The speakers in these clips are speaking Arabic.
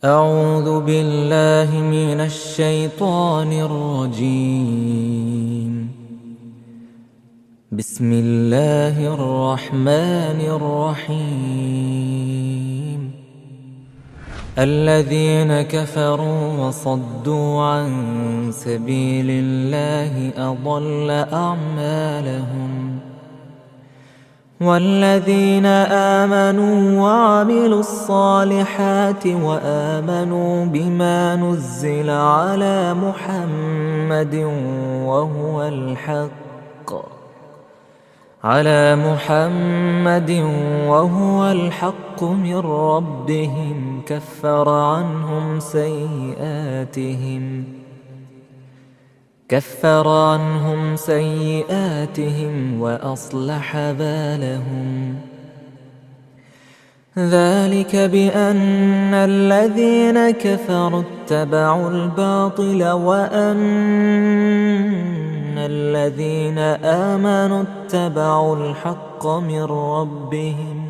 أعوذ بالله من الشيطان الرجيم. بسم الله الرحمن الرحيم. الذين كفروا وصدوا عن سبيل الله أضل أعمالهم، والذين آمنوا وعملوا الصالحات وآمنوا بما نزل على محمد وهو الحق من ربهم كفر عنهم سيئاتهم وأصلح بالهم. ذلك بأن الذين كفروا اتبعوا الباطل وأن الذين آمنوا اتبعوا الحق من ربهم.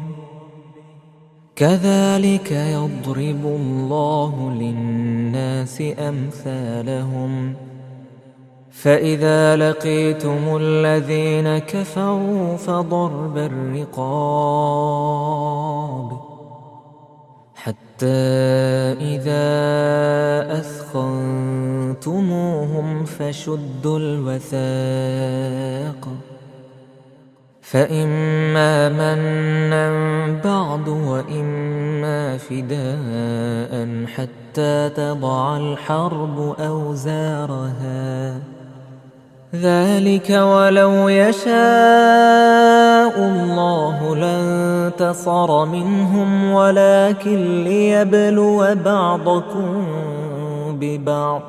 كذلك يضرب الله للناس أمثالهم. فإذا لقيتم الذين كفروا فضرب الرقاب حتى إذا أثخنتموهم فشدوا الوثاق، فإما منا بعد وإما فداء حتى تضع الحرب أوزارها. ذلك ولو يشاء الله لانتصر منهم ولكن ليبلو بعضكم ببعض.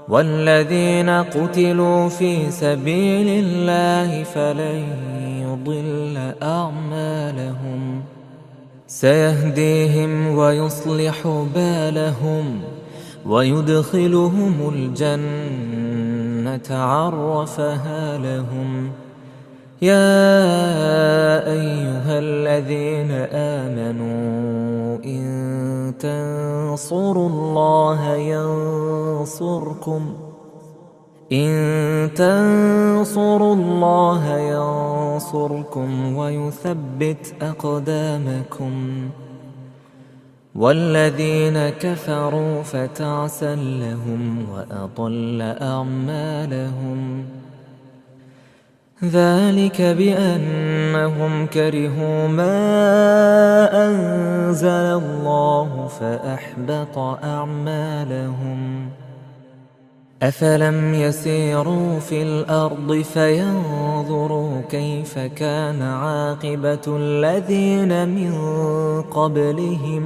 والذين قتلوا في سبيل الله فلن يضل أعمالهم، سيهديهم ويصلح بالهم ويدخلهم الجنة عرفها لهم. يا أيها الذين آمنوا إن تنصروا الله ينصركم ويثبت أقدامكم. والذين كفروا فتعسا لهم وأضل أعمالهم. ذلك بأنهم كرهوا ما أنزل الله فأحبط أعمالهم. أفلم يسيروا في الأرض فينظروا كيف كان عاقبة الذين من قبلهم.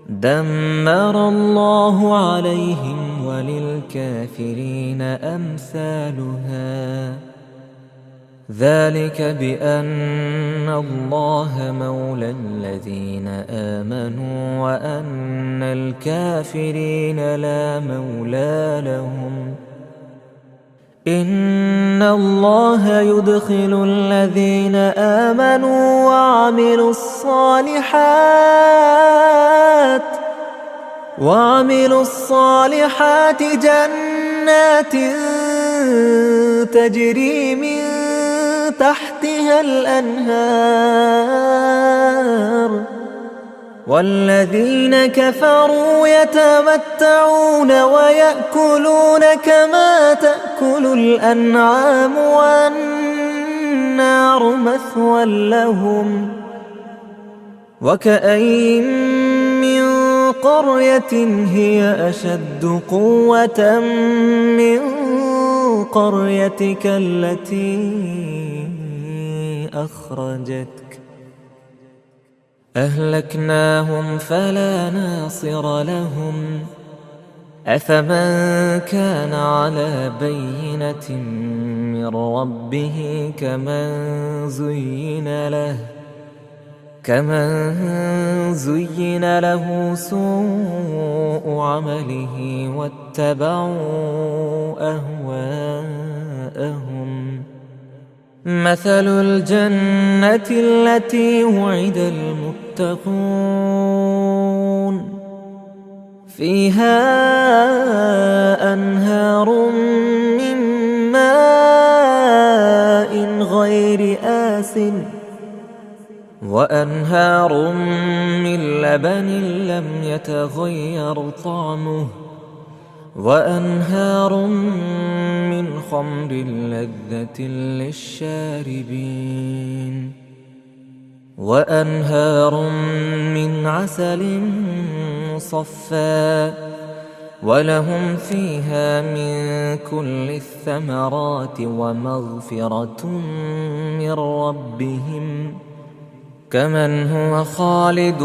دمر الله عليهم وللكافرين أمثالها. ذلك بأن الله مولى الذين آمنوا وأن الكافرين لا مولى لهم. إن الله يدخل الذين آمنوا وعملوا الصالحات جنات تجري من تحتها الأنهار. والذين كفروا يتمتعون ويأكلون كما تأكل الأنعام والنار مثوى لهم. وكأين من قرية هي أشد قوة من قريتك التي أخرجتك أهلكناهم فلا ناصر لهم. أفمن كان على بينة من ربه كمن زين له سوء عمله واتبعوا أهواءهم. مثل الجنة التي وعد المتقون فيها أنهار من ماء غير آسن وأنهار من لبن لم يتغير طعمه وأنهار من خمر لذة للشاربين وأنهار من عسل مصفى ولهم فيها من كل الثمرات ومغفرة من ربهم كمن هو خالد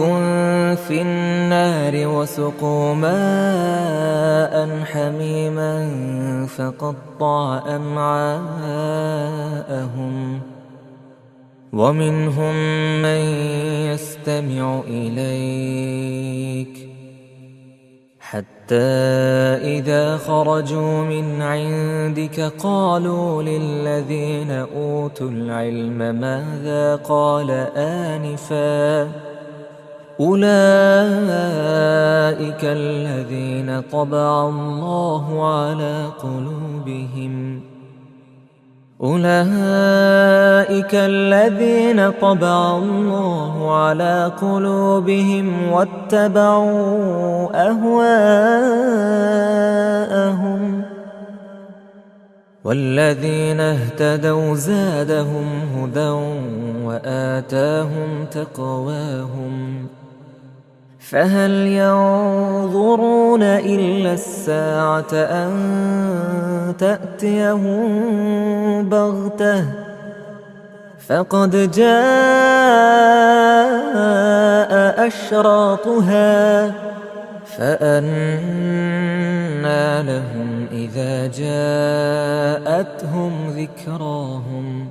في النار وسقوا ماء حميما فقطع أمعاءهم ومنهم من يستمع إليك حتى إذا خرجوا من عندك قالوا للذين أوتوا العلم ماذا قال آنفا أولئك الذين طبع الله على قلوبهم أولئك الذين طبع الله على قلوبهم واتبعوا أهواءهم والذين اهتدوا زادهم هدى وآتاهم تقواهم فهل ينظرون إلا الساعة أن تأتيهم بغتة فقد جاء أشراطها فأنى لهم إذا جاءتهم ذكراهم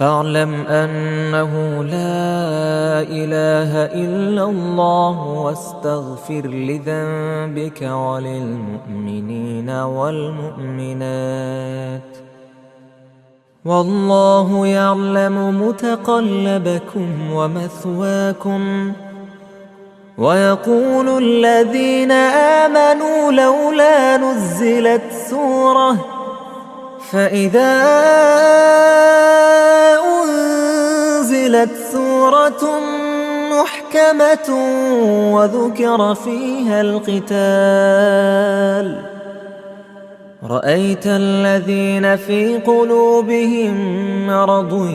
فاعلم أنه لا إله إلا الله واستغفر لذنبك وللمؤمنين والمؤمنات والله يعلم متقلبكم ومثواكم ويقول الذين آمنوا لولا نزلت سورة فإذا أنزلت سورة محكمة وذكر فيها القتال رأيت الذين في قلوبهم مرض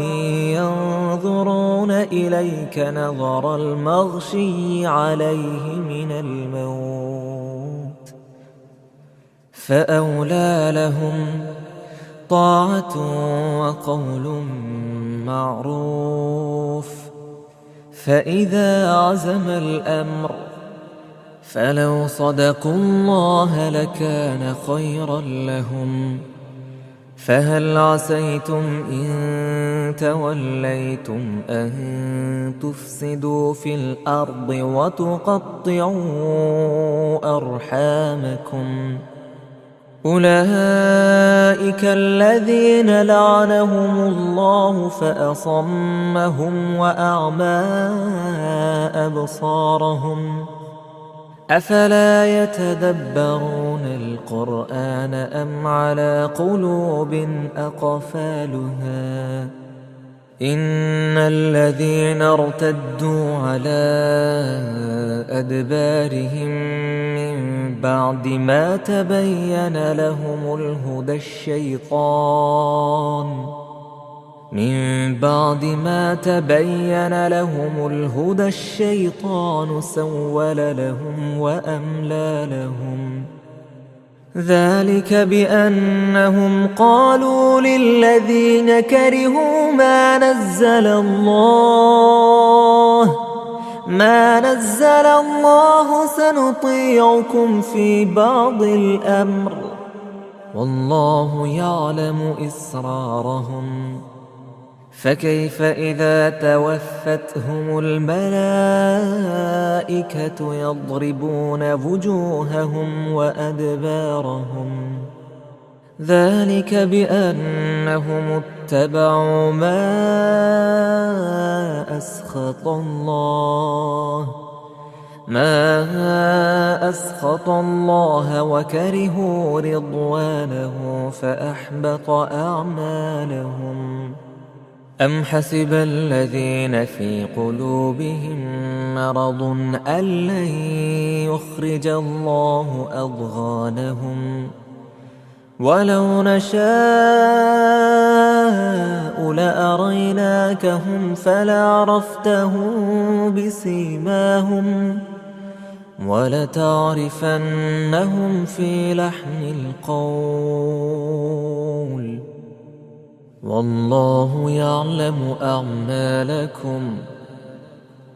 ينظرون إليك نظر المغشي عليه من الموت فأولى لهم طاعة وقول معروف فإذا عزم الأمر فلو صدقوا الله لكان خيرا لهم فهل عسيتم إن توليتم أن تفسدوا في الأرض وتقطعوا أرحامكم أولئك الذين لعنهم الله فأصمهم وأعمى أبصارهم أفلا يتدبرون القرآن أم على قلوب أقفالها إن الذين ارتدوا على أدبارهم من بعد ما تبين لهم الهدى الشيطان سول لهم وأملى لهم ذلك بأنهم قالوا للذين كرهوا ما نزل الله سنطيعكم في بعض الأمر والله يعلم إسرارهم فكيف إذا توفتهم الملائكة يضربون وجوههم وأدبارهم ذلك بأنهم اتبعوا ما أسخط الله ما أسخط الله وكرهوا رضوانه فأحبط أعمالهم. أم حسب الذين في قلوبهم مرض أن لن يخرج الله أضغانهم ولو نشاء لأريناكهم فلعرفتهم بسيماهم ولتعرفنهم في لحن القول والله يعلم أعمالكم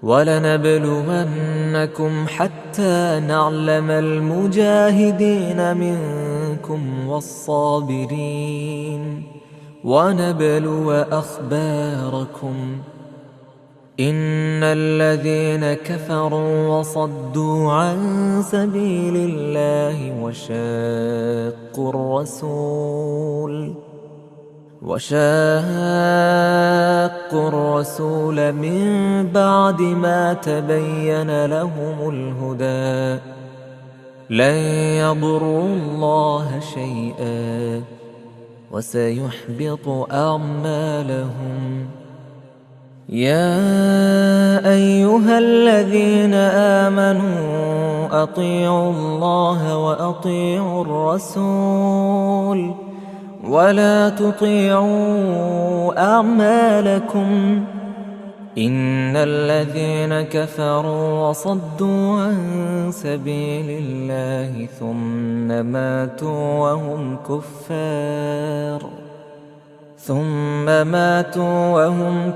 ولنبلونكم حتى نعلم المجاهدين منكم والصابرين ونبلو أخباركم. إن الذين كفروا وصدوا عن سبيل الله وشاقوا الرسول من بعد ما تبين لهم الهدى لن يضروا الله شيئا وسيحبط أعمالهم. يا أيها الذين آمنوا أطيعوا الله وأطيعوا الرسول ولا تطيعوا أعمالكم إن الذين كفروا وصدوا عن سبيل الله ثم ماتوا وهم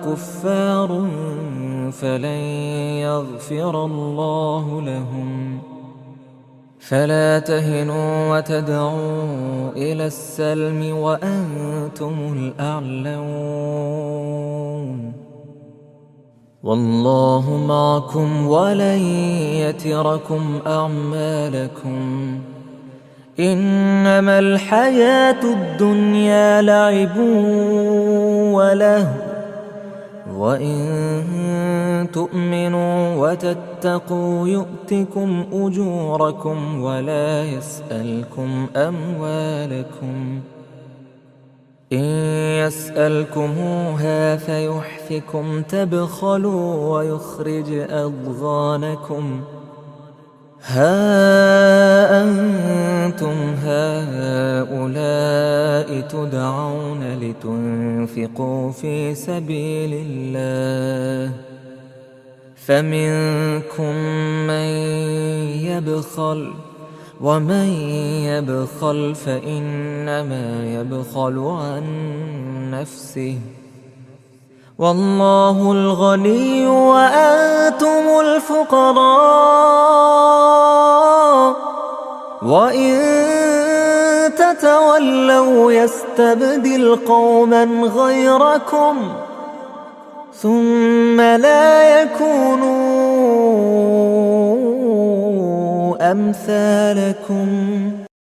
كفار فلن يغفر الله لهم. فلا تهنوا وتدعوا إلى السلم وأنتم الأعلون والله معكم ولن يتركم أعمالكم. إنما الحياة الدنيا لعب ولهو وإن تؤمنوا وتتقوا يؤتكم أجوركم ولا يسألكم أموالكم. إن يسألكموها فيحفكم تبخلوا ويخرج أضغانكم. ها أنتم هؤلاء تدعون لتنفقوا في سبيل الله فمنكم من يبخل ومن يبخل فإنما يبخل عن نفسه والله الغني وأنتم الفقراء وإن تتولوا يستبدل قوما غيركم ثم لا يكونوا أمثالكم.